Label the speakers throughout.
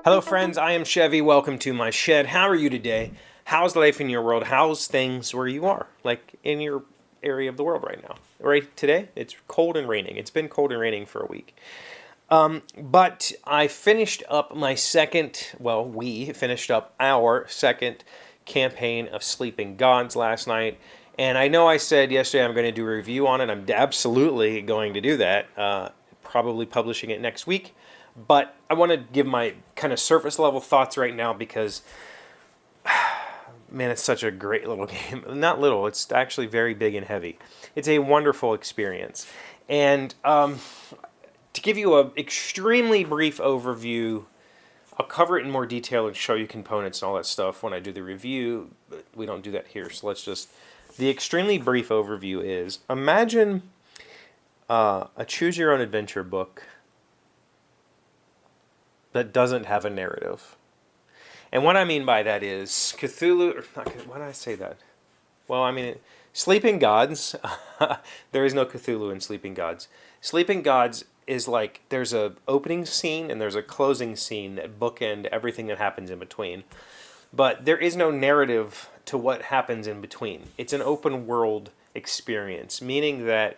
Speaker 1: Hello, friends. I am Chevee. Welcome to my shed. How are you today? How's life in your world? How's things where you are, like in your area of the world right now? Right today, it's cold and raining. It's been cold and raining for a week. But I finished up my second, well, we finished up our second campaign of Sleeping Gods last night. And I know I said yesterday I'm going to do a review on it. I'm absolutely going to do that, probably publishing it next week. But I want to give my kind of surface level thoughts right now because, man, it's such a great little game. Not little, it's actually very big and heavy. It's a wonderful experience. And to give you an extremely brief overview, I'll cover it in more detail and show you components and all that stuff when I do the review, but we don't do that here. So let's just, the extremely brief overview is, imagine a choose your own adventure book that doesn't have a narrative. And what I mean by that is Cthulhu, or not, why did I say that? Well, I mean, Sleeping Gods, there is no Cthulhu in Sleeping Gods. Sleeping Gods is like, there's a opening scene and there's a closing scene that bookend everything that happens in between. But there is no narrative to what happens in between. It's an open world experience, meaning that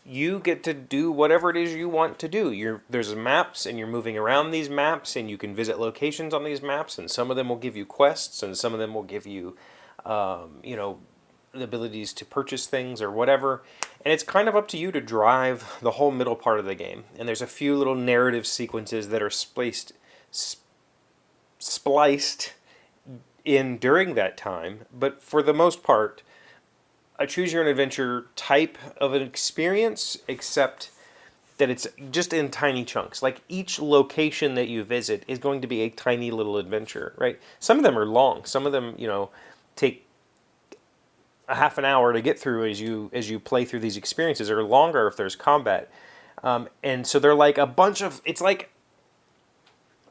Speaker 1: you get to do whatever it is you want to do. There's maps, and you're moving around these maps, and you can visit locations on these maps, and some of them will give you quests, and some of them will give you, the abilities to purchase things or whatever. And it's kind of up to you to drive the whole middle part of the game. And there's a few little narrative sequences that are spliced in during that time, but for the most part, a choose your own adventure type of an experience, except that it's just in tiny chunks. Like each location that you visit is going to be a tiny little adventure, right? Some of them are long. Some of them, take a half an hour to get through as you play through these experiences, or longer if there's combat. And so they're like a bunch of, it's like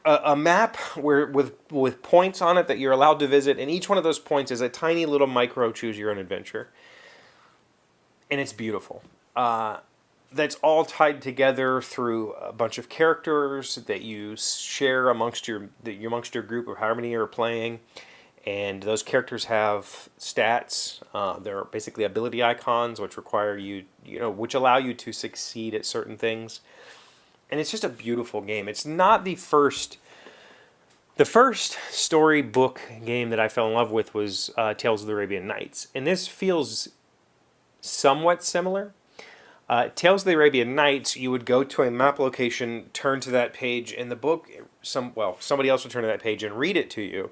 Speaker 1: a map where with points on it that you're allowed to visit, and each one of those points is a tiny little micro choose your own adventure. And it's beautiful. That's all tied together through a bunch of characters that you share amongst your group of however many you're playing, and those characters have stats. They're basically ability icons, which require which allow you to succeed at certain things. And it's just a beautiful game. It's not the first. The first storybook game that I fell in love with was Tales of the Arabian Nights, and this feels somewhat similar. Tales of the Arabian Nights, you would go to a map location, turn to that page in the book, somebody else would turn to that page and read it to you,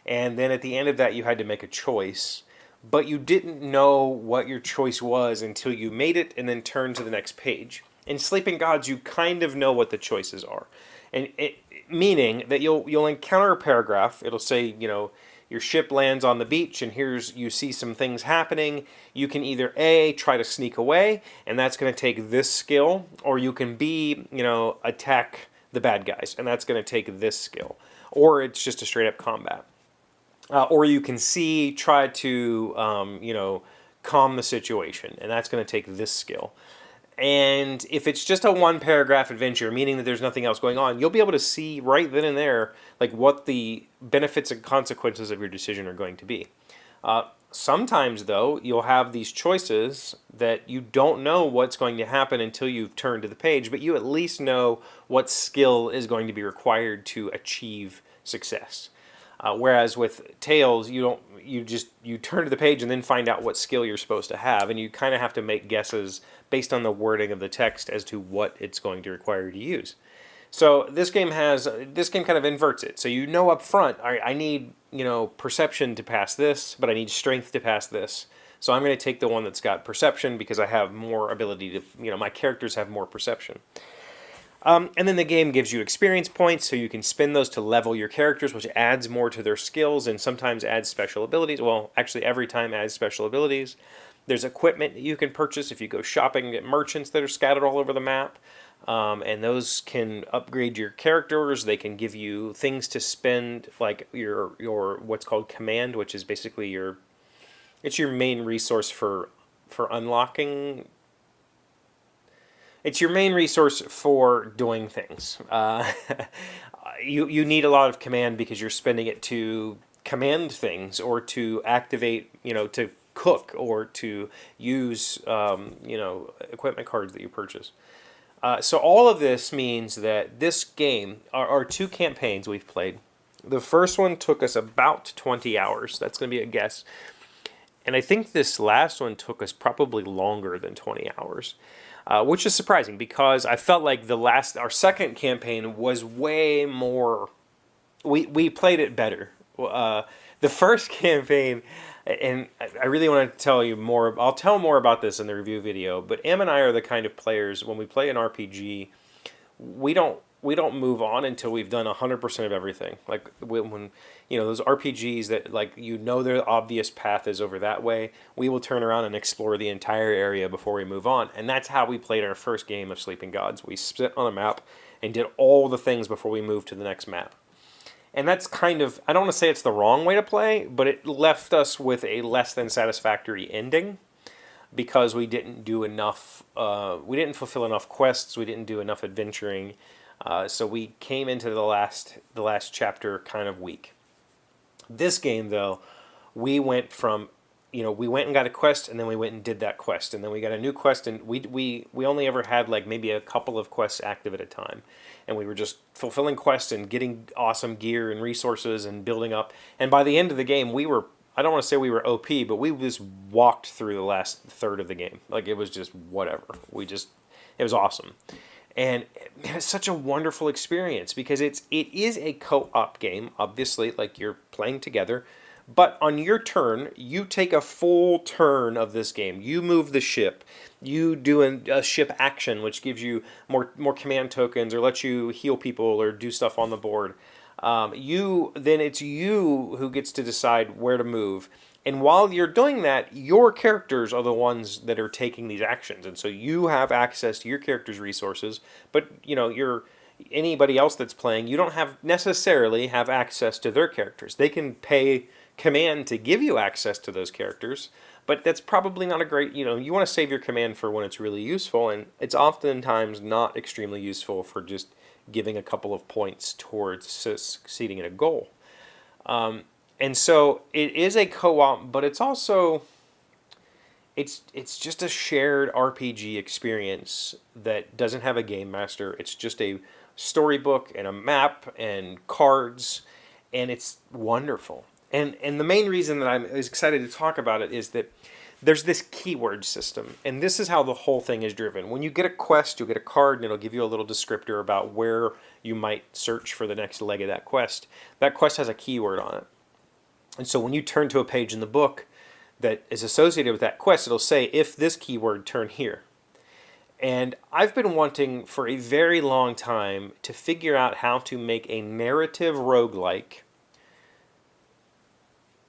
Speaker 1: and then at the end of that you had to make a choice, but you didn't know what your choice was until you made it and then turned to the next page. In Sleeping Gods, you kind of know what the choices are, and meaning that you'll encounter a paragraph. It'll say, your ship lands on the beach, and you see some things happening. You can either A, try to sneak away, and that's going to take this skill, or you can B, attack the bad guys, and that's going to take this skill. Or it's just a straight up combat. Or you can C, try to, calm the situation, and that's going to take this skill. And if it's just a one paragraph adventure, meaning that there's nothing else going on, you'll be able to see right then and there like what the benefits and consequences of your decision are going to be. Sometimes, though, you'll have these choices that you don't know what's going to happen until you've turned to the page, but you at least know what skill is going to be required to achieve success. Whereas with Tales, you turn to the page and then find out what skill you're supposed to have, and you kind of have to make guesses based on the wording of the text as to what it's going to require you to use. So this game kind of inverts it. So up front, I need perception to pass this, but I need strength to pass this. So I'm going to take the one that's got perception because I have more ability to, my characters have more perception. And then the game gives you experience points, so you can spend those to level your characters, which adds more to their skills and sometimes adds special abilities. Well, actually every time adds special abilities. There's equipment that you can purchase if you go shopping at merchants that are scattered all over the map. And those can upgrade your characters. They can give you things to spend, like your what's called command, which is basically your main resource for unlocking It's your main resource for doing things. You need a lot of command because you're spending it to command things or to activate, to cook or to use, equipment cards that you purchase. So all of this means that this game, our two campaigns we've played, the first one took us about 20 hours. That's going to be a guess. And I think this last one took us probably longer than 20 hours, which is surprising because I felt like our second campaign was way more. We played it better. The first campaign, and I really want to tell you more. I'll tell more about this in the review video. But Em and I are the kind of players when we play an RPG, we don't move on until we've done 100% of everything. Like when those RPGs that their obvious path is over that way, we will turn around and explore the entire area before we move on. And that's how we played our first game of Sleeping Gods. We sit on a map and did all the things before we moved to the next map. And that's kind of, I don't want to say it's the wrong way to play, but it left us with a less than satisfactory ending because we didn't do enough, we didn't fulfill enough quests, we didn't do enough adventuring. So we came into the last chapter kind of weak. This game, though, we went from, we went and got a quest, and then we went and did that quest, and then we got a new quest, and we only ever had maybe a couple of quests active at a time, and we were just fulfilling quests and getting awesome gear and resources and building up. And by the end of the game, I don't want to say we were OP, but we just walked through the last third of the game. It was just whatever. It was awesome. And man, it's such a wonderful experience because it is a co-op game, obviously, you're playing together. But on your turn, you take a full turn of this game. You move the ship. You do a ship action, which gives you more command tokens or lets you heal people or do stuff on the board. Then it's you who gets to decide where to move. And while you're doing that, your characters are the ones that are taking these actions. And so you have access to your character's resources, but anybody else that's playing, you don't necessarily have access to their characters. They can pay command to give you access to those characters, but that's probably not a great, you want to save your command for when it's really useful, and it's oftentimes not extremely useful for just giving a couple of points towards succeeding in a goal. And so it is a co-op, but it's also, it's just a shared RPG experience that doesn't have a game master. It's just a storybook and a map and cards, and it's wonderful. And the main reason that I'm excited to talk about it is that there's this keyword system, and this is how the whole thing is driven. When you get a quest, you'll get a card, and it'll give you a little descriptor about where you might search for the next leg of that quest. That quest has a keyword on it. And so when you turn to a page in the book that is associated with that quest, it'll say, if this keyword, turn here. And I've been wanting for a very long time to figure out how to make a narrative roguelike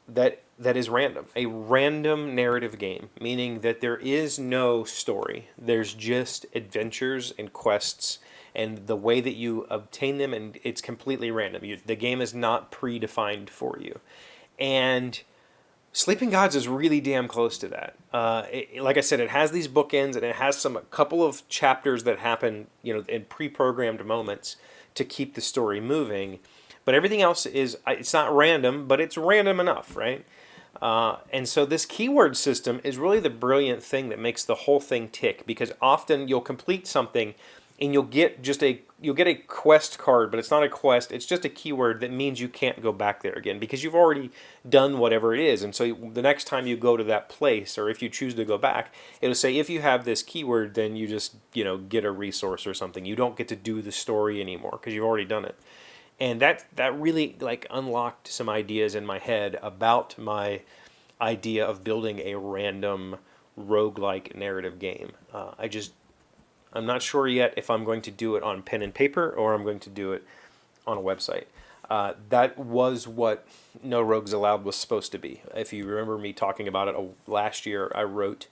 Speaker 1: that is random. A random narrative game, meaning that there is no story. There's just adventures and quests and the way that you obtain them, and it's completely random. The game is not predefined for you. And Sleeping Gods is really damn close to that. Like I said, it has these bookends, and it has a couple of chapters that happen, in pre-programmed moments to keep the story moving. But everything else it's not random, but it's random enough, right? And so this keyword system is really the brilliant thing that makes the whole thing tick, because often you'll complete something and you'll get a quest card, but it's not a quest, it's just a keyword that means you can't go back there again because you've already done whatever it is. And so the next time you go to that place, or if you choose to go back, it'll say if you have this keyword, then you just get a resource or something. You don't get to do the story anymore because you've already done it. And that really unlocked some ideas in my head about my idea of building a random roguelike narrative game. I'm not sure yet if I'm going to do it on pen and paper or I'm going to do it on a website. That was what No Rogues Allowed was supposed to be. If you remember me talking about it last year, I wrote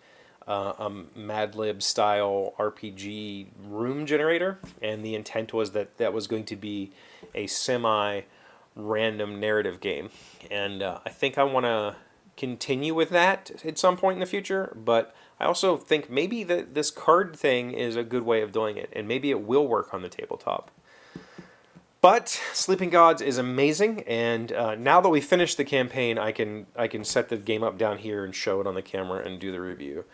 Speaker 1: a Mad Lib style RPG room generator, and the intent was that was going to be a semi-random narrative game. And I think I want to continue with that at some point in the future, but I also think maybe that this card thing is a good way of doing it, and maybe it will work on the tabletop. But Sleeping Gods is amazing, and now that we finished the campaign, I can set the game up down here and show it on the camera and do the review,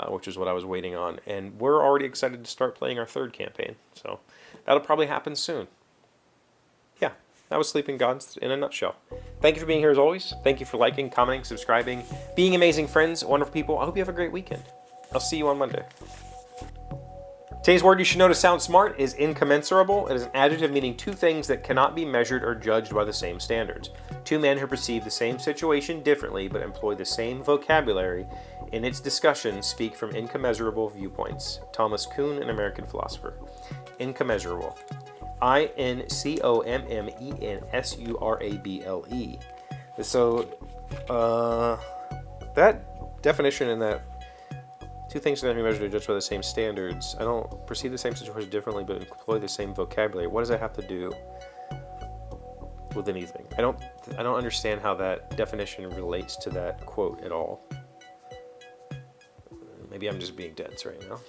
Speaker 1: which is what I was waiting on. And we're already excited to start playing our third campaign, so that'll probably happen soon. Yeah, that was Sleeping Gods in a nutshell. Thank you for being here as always. Thank you for liking, commenting, subscribing, being amazing friends, wonderful people. I hope you have a great weekend. I'll see you on Monday. Today's word you should know to sound smart is incommensurable. It is an adjective meaning two things that cannot be measured or judged by the same standards. Two men who perceive the same situation differently but employ the same vocabulary in its discussion speak from incommensurable viewpoints. Thomas Kuhn, an American philosopher. Incommensurable. INCOMMENSURABLE. So, that definition in that two things that can be measured or judged by the same standards. I don't perceive the same situation differently, but employ the same vocabulary. What does that have to do with anything? I don't understand how that definition relates to that quote at all. Maybe I'm just being dense right now.